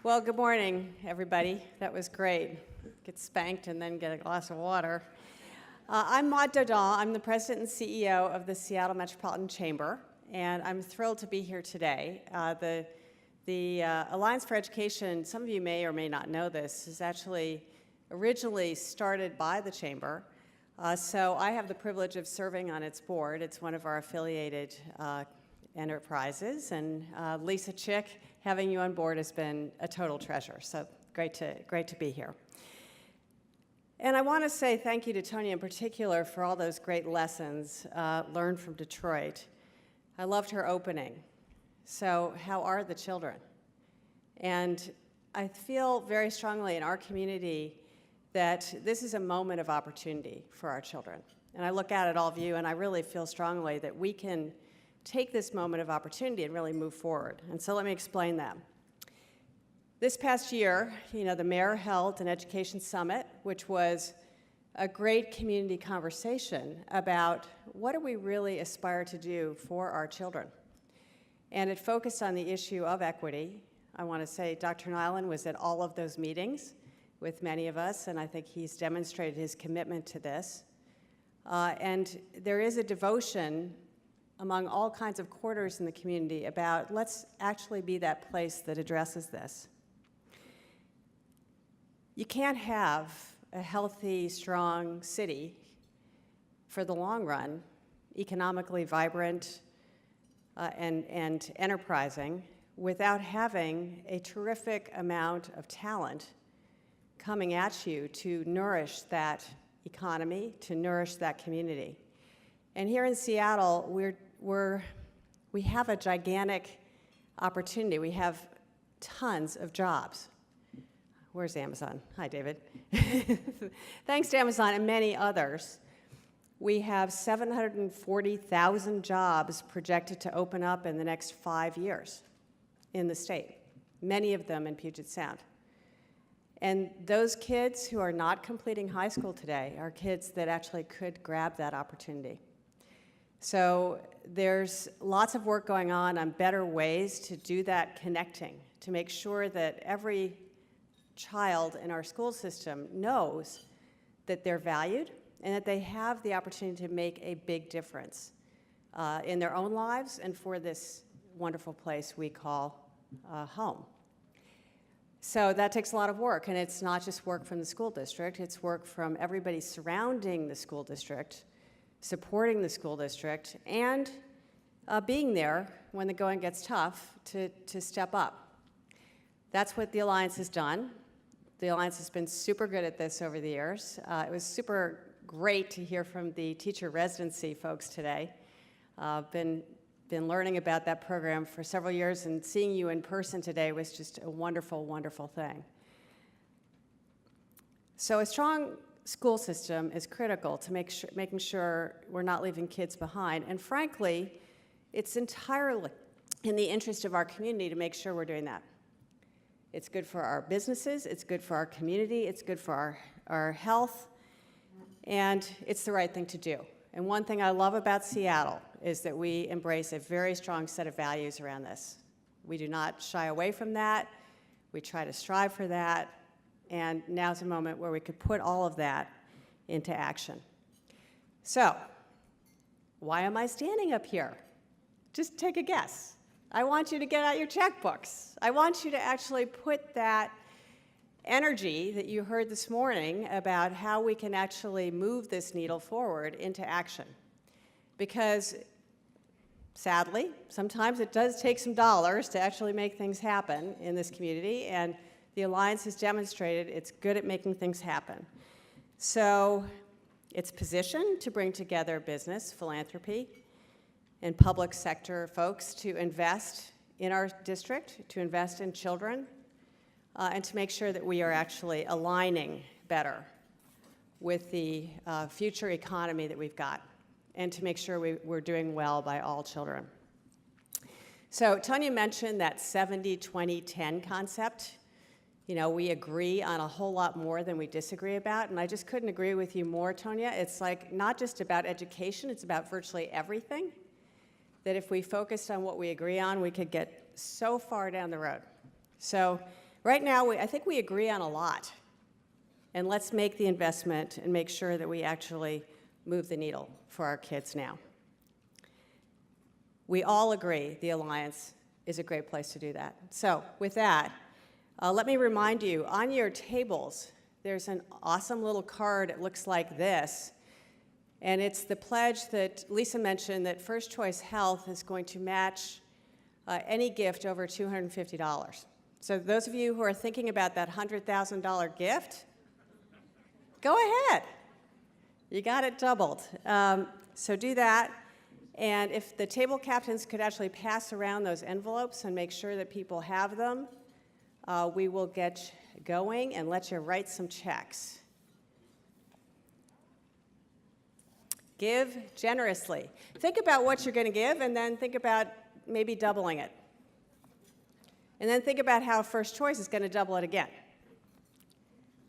Well, good morning, everybody. That was great. Get spanked and then get a glass of water. I'm Daudon. I'm the president and CEO of the Seattle Metropolitan Chamber, and I'm thrilled to be here today. The Alliance for Education, some of you may or may not know this, is actually originally started by the Chamber. So I have the privilege of serving on its board. It's one of our affiliated enterprises, and Lisa Chick, having you on board has been a total treasure. So great to be here. And I want to say thank you to Tonya in particular for all those great lessons learned from Detroit. I loved her opening. So how are the children? And I feel very strongly in our community that this is a moment of opportunity for our children. And I look out at all of you and I really feel strongly that we can take this moment of opportunity and really move forward. And so let me explain that. This past year, the mayor held an education summit, which was a great community conversation about what do we really aspire to do for our children. And it focused on the issue of equity. I want to say Dr. Nyland was at all of those meetings with many of us, and I think he's demonstrated his commitment to this. And there is a devotion among all kinds of quarters in the community about let's actually be that place that addresses this. You can't have a healthy, strong city for the long run, economically vibrant and enterprising, without having a terrific amount of talent coming at you to nourish that economy, to nourish that community. And here in Seattle, we have a gigantic opportunity. We have tons of jobs. Where's Amazon? Hi, David. Thanks to Amazon and many others, we have 740,000 jobs projected to open up in the next 5 years in the state, many of them in Puget Sound. And those kids who are not completing high school today are kids that actually could grab that opportunity. So there's lots of work going on better ways to do that connecting, to make sure that every child in our school system knows that they're valued and that they have the opportunity to make a big difference in their own lives and for this wonderful place we call home. So that takes a lot of work, and it's not just work from the school district, it's work from everybody surrounding the school district, supporting the school district, and being there when the going gets tough to step up. That's what the Alliance has done. The Alliance has been super good at this over the years. It was super great to hear from the teacher residency folks today. Been learning about that program for several years, and seeing you in person today was just a wonderful, wonderful thing. So a strong school system is critical to making sure we're not leaving kids behind. And frankly, it's entirely in the interest of our community to make sure we're doing that. It's good for our businesses, it's good for our community, it's good for our health, and it's the right thing to do. And one thing I love about Seattle is that we embrace a very strong set of values around this. We do not shy away from that. We try to strive for that. And now's a moment where we could put all of that into action. So, why am I standing up here? Just take a guess. I want you to get out your checkbooks. I want you to actually put that energy that you heard this morning about how we can actually move this needle forward into action. Because, sadly, sometimes it does take some dollars to actually make things happen in this community, and the Alliance has demonstrated it's good at making things happen. So it's positioned to bring together business, philanthropy, and public sector folks to invest in our district, to invest in children, and to make sure that we are actually aligning better with the future economy that we've got, and to make sure we're doing well by all children. So Tonya mentioned that 70-20-10 concept. We agree on a whole lot more than we disagree about, and I just couldn't agree with you more, Tonya. It's like not just about education, it's about virtually everything. That if we focused on what we agree on, we could get so far down the road. So Right now, I think we agree on a lot. And let's make the investment and make sure that we actually move the needle for our kids now. We all agree the Alliance is a great place to do that. So with that, let me remind you, on your tables, there's an awesome little card. It looks like this. And it's the pledge that Lisa mentioned that First Choice Health is going to match any gift over $250. So those of you who are thinking about that $100,000 gift, go ahead. You got it doubled. So do that. And if the table captains could actually pass around those envelopes and make sure that people have them, we will get going and let you write some checks. Give generously. Think about what you're going to give, and then think about maybe doubling it. And then think about how First Choice is going to double it again.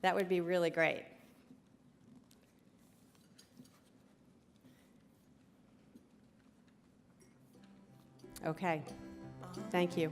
That would be really great. Okay. Thank you.